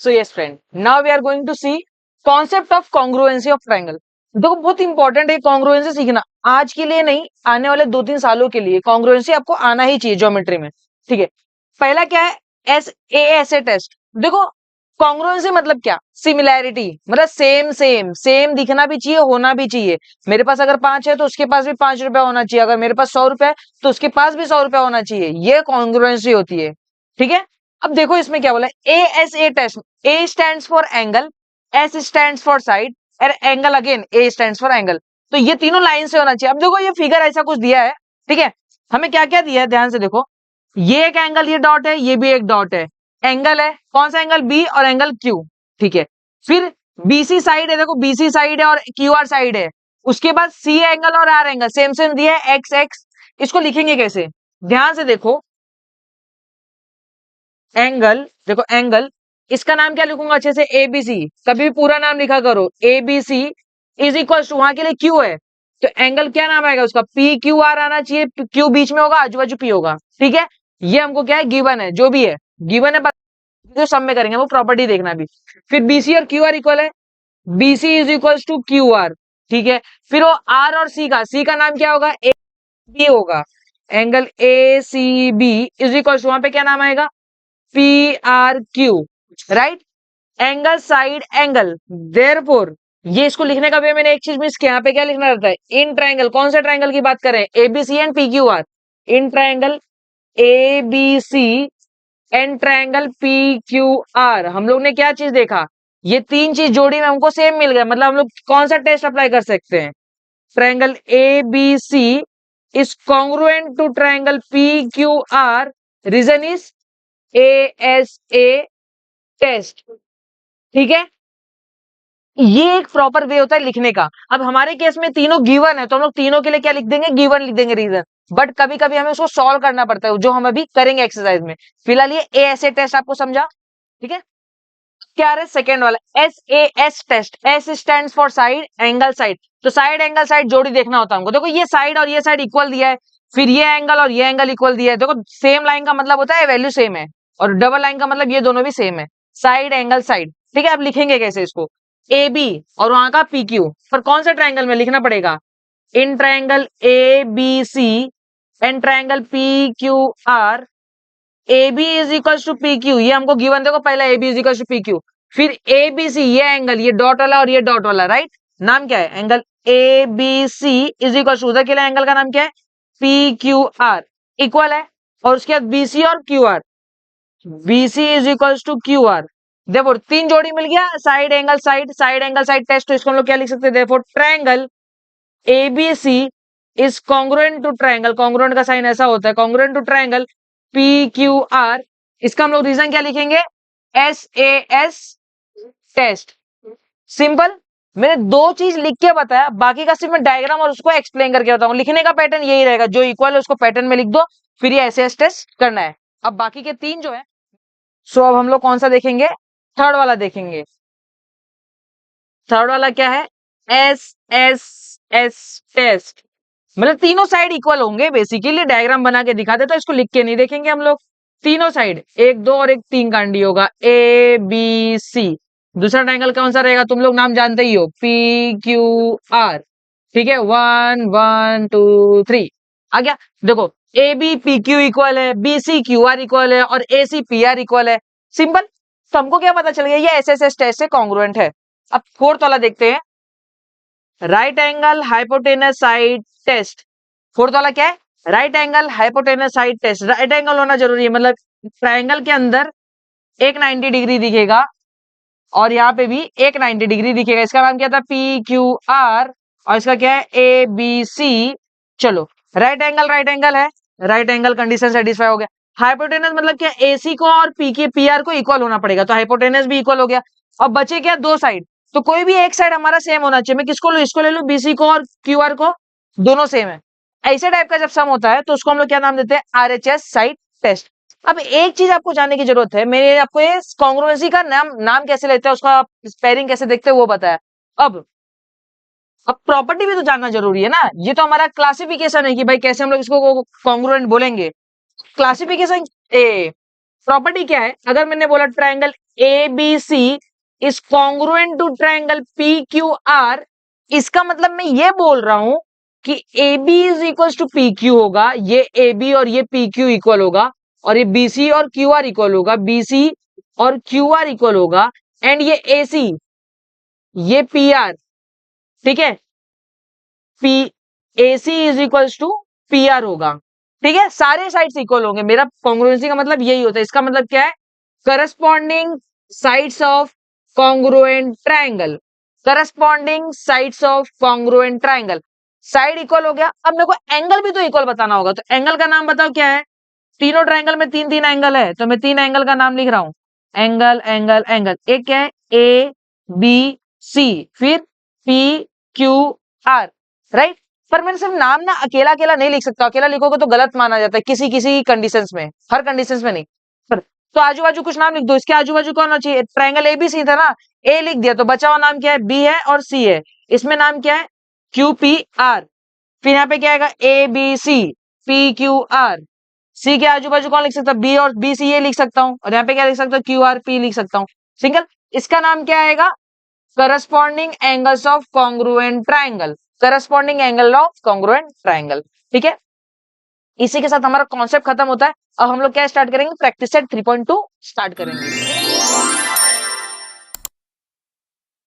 So yes friend, now we are going to see concept of congruency of triangle. देखो बहुत important है congruency सीखना, आज के लिए नहीं, आने वाले 2-3 सालों के लिए कॉन्ग्रुएंसी आपको आना ही चाहिए ज्योमेट्री में। ठीक है, पहला क्या है, एस ए टेस्ट। देखो कॉन्ग्रुएंसी मतलब क्या, सिमिलैरिटी, मतलब सेम सेम सेम दिखना भी चाहिए, होना भी चाहिए। मेरे पास अगर 5 है तो उसके पास भी 5 रुपया होना चाहिए, अगर मेरे पास 100 रुपया है तो उसके पास भी 100 रुपया होना चाहिए, ये कॉन्ग्रुएंसी होती है। ठीक है, अब देखो इसमें क्या बोला, A test. A stands for angle, S stands for side, और angle again A stands for angle. तो ये तीनों लाइन से होना चाहिए। अब देखो ये फिगर ऐसा कुछ दिया है, ठीक है, हमें क्या क्या दिया है ध्यान से देखो, ये एक एंगल, ये डॉट है, ये भी एक डॉट है, एंगल है, कौन सा एंगल, बी, और एंगल क्यू। ठीक है, फिर बीसी साइड है, देखो बीसी साइड है और क्यू आर साइड है, उसके बाद सी एंगल और आर एंगल सेम सेम दिया है, एक्स एक्स। इसको लिखेंगे कैसे, ध्यान से देखो, एंगल, देखो एंगल, इसका नाम क्या लिखूंगा अच्छे से, एबीसी, कभी भी पूरा नाम लिखा करो, एबीसी इज इक्वल टू, वहां के लिए क्यू है तो एंगल क्या नाम आएगा उसका, पी क्यू आर आना चाहिए, क्यू बीच में होगा, आजू बाजू पी होगा। ठीक है, ये हमको क्या है, गिवन है, जो भी है गिवन है, जो सब में करेंगे वो प्रॉपर्टी देखना भी। फिर बीसी और क्यू आर इक्वल है, BC is equal to Q R. ठीक है, फिर वो आर और सी का नाम क्या होगा, ए बी होगा, angle A C B is equal to, वहां पे क्या नाम आएगा, P R Q, right, angle side angle. Therefore ये इसको लिखने का वे मैंने एक चीज मिस किया, यहाँ पे क्या लिखना रहता है, इन ट्राइंगल, कौन से ट्राइंगल की बात करें, ABC and P Q are, in triangle ABC and triangle P Q are. हम लोग ने क्या चीज देखा, ये तीन चीज जोड़ी में हमको सेम मिल गया, मतलब हम लोग कौन सा टेस्ट अप्लाई कर सकते हैं, triangle ABC is congruent to triangle P Q R, reason is ASA test. ठीक है, ये एक प्रॉपर वे होता है लिखने का। अब हमारे केस में तीनों गिवन है तो हम लोग तीनों के लिए क्या लिख देंगे, गिवन लिख देंगे रीजन, बट कभी कभी हमें उसको सॉल्व करना पड़ता है, जो हम अभी करेंगे एक्सरसाइज में। फिलहाल ये ASA टेस्ट आपको समझा, ठीक है। क्या है सेकेंड वाला, SAS test, S stand for side angle side, तो साइड एंगल साइड जोड़ी देखना होता है हमको। देखो ये साइड और ये साइड इक्वल दिया है, फिर ये एंगल और ये एंगल इक्वल दिया है। देखो सेम लाइन का मतलब होता है वैल्यू सेम है, और डबल लाइन का मतलब ये दोनों भी सेम है, साइड एंगल साइड। ठीक है, अब लिखेंगे कैसे इसको, ए बी और वहां का पी क्यू, पर कौन सा ट्राइंगल में लिखना पड़ेगा, in triangle A B C and triangle P Q R, A B is equal to P Q, ये हमको गिवन, देखो पहला A B is equal to P Q, फिर ए बी सी, ये एंगल, ये डॉट वाला और ये डॉट वाला, राइट, नाम क्या है, angle A B C is equal to, उधर के लिए एंगल का नाम क्या है, पी क्यू आर, इक्वल है, और उसके बाद बीसी और Q R, BC is equal to Q R. देखो तीन जोड़ी मिल गया, side angle side, side angle side test, तो इसको हम लोग क्या लिख सकते हैं, देखो triangle ABC is congruent to triangle, congruent का साइन ऐसा होता है, congruent to triangle P Q R, इसका हम लोग रीजन क्या लिखेंगे, SAS टेस्ट। सिंपल, मैंने दो चीज लिख के बताया, बाकी का सिर्फ मैं डायग्राम और उसको एक्सप्लेन करके बताऊं। लिखने का पैटर्न यही रहेगा, जो इक्वल है उसको पैटर्न में लिख दो, फिर ये SAS टेस्ट करना है। अब बाकी के तीन जो है, सो अब हम लोग कौन सा देखेंगे, थर्ड वाला देखेंगे। थर्ड वाला क्या है, SSS टेस्ट, मतलब तीनों साइड इक्वल होंगे, बेसिकली डायग्राम बना के दिखा देता, इसको लिख के नहीं देखेंगे हम लोग। तीनों साइड एक दो और एक तीन कांडी होगा, ABC, दूसरा ट्रायंगल कौन सा रहेगा, तुम लोग नाम जानते ही हो, PQR। ठीक है, 1 1 2 3 आ गया। देखो ABPQ इक्वल है, BCQR इक्वल है, और ACPR इक्वल है। सिंपल, तो हमको क्या पता चल गया, ये SSS टेस्ट से कॉन्ग्रुएंट है। अब फोर्थ वाला देखते हैं, right angle hypotenuse side test. Fourth वाला क्या है, right angle hypotenuse side test. Right angle होना जरूरी है, मतलब ट्रायंगल के अंदर एक 90 डिग्री दिखेगा और यहाँ पे भी एक 90 डिग्री दिखेगा। इसका नाम क्या था, PQR, और इसका क्या है, ABC। चलो राइट एंगल है, राइट एंगल कंडीशन सेटिस्फाई हो गया। हाइपोटेनस मतलब क्या, AC को और PR को इक्वल होना पड़ेगा, तो हाइपोटेनस भी इक्वल हो गया। अब बचे क्या, दो साइड, तो कोई भी एक साइड हमारा सेम होना चाहिए। मैं किसको लूं, इसको ले लूं, BC को और QR को, दोनों सेम है। ऐसे टाइप का जब सम होता है तो उसको हम लोग क्या नाम देते हैं, RHS साइड टेस्ट। अब एक चीज आपको जानने की जरूरत है, मैंने आपको ये कॉन्ग्रुएंसी का नाम कैसे लेते हैं, उसका स्पेलिंग कैसे देखते हैं वो बताया। अब प्रॉपर्टी भी तो जानना जरूरी है ना, ये तो हमारा क्लासिफिकेशन है कि भाई कैसे हम लोग इसको कॉन्ग्रुएंट बोलेंगे। क्लासिफिकेशन ए, प्रॉपर्टी क्या है, अगर मैंने बोला triangle A B C is congruent to triangle P Q R, इसका मतलब मैं ये बोल रहा हूं कि A B is equal to P Q होगा, ये ए बी और ये पी क्यू इक्वल होगा, और ये बी सी और क्यू आर इक्वल होगा, बी सी और क्यू आर इक्वल होगा, एंड ये ए सी, ये पी आर, ठीक है, P A C is equal to P R होगा, ठीक है, सारे साइड्स इक्वल होंगे। मेरा कॉन्ग्रुएंसी का मतलब यही होता है। इसका मतलब क्या है, corresponding sides of congruent triangle, corresponding sides of congruent triangle, side equal हो गया। अब मेरे को एंगल भी तो इक्वल बताना होगा, तो एंगल का नाम बताओ क्या है। तीनों ट्रायंगल में तीन तीन एंगल है, तो मैं तीन एंगल का नाम लिख रहा हूं, एंगल एंगल एंगल। एक है ए बी सी, फिर पी क्यू आर, राइट। पर मैंने सिर्फ नाम ना अकेला अकेला नहीं लिख सकता, अकेला लिखोगे तो गलत माना जाता है किसी किसी कंडीशंस में, हर कंडीशंस में नहीं। पर तो आजू बाजू कुछ नाम लिख दो, इसके आजू बाजू कौन होना चाहिए, ट्रायंगल एबीसी था ना, ए लिख दिया, तो बचा हुआ नाम क्या है, बी है और सी है, इसमें नाम क्या है, क्यू पी आर। फिर यहाँ पे क्या आएगा, A B C P Q R, C के आजू बाजू कौन लिख सकता है, बी और बी सी, ये लिख सकता हूं, और यहाँ पे क्या लिख सकता हूँ, क्यू आर पी लिख सकता हूँ, सिंगल। इसका नाम क्या आएगा, corresponding angles of congruent triangle, corresponding angle of congruent triangle, ठीक है। इसी के साथ हमारा कॉन्सेप्ट खत्म होता है। अब हम लोग क्या स्टार्ट करेंगे, प्रैक्टिस सेट 3.2 स्टार्ट करेंगे।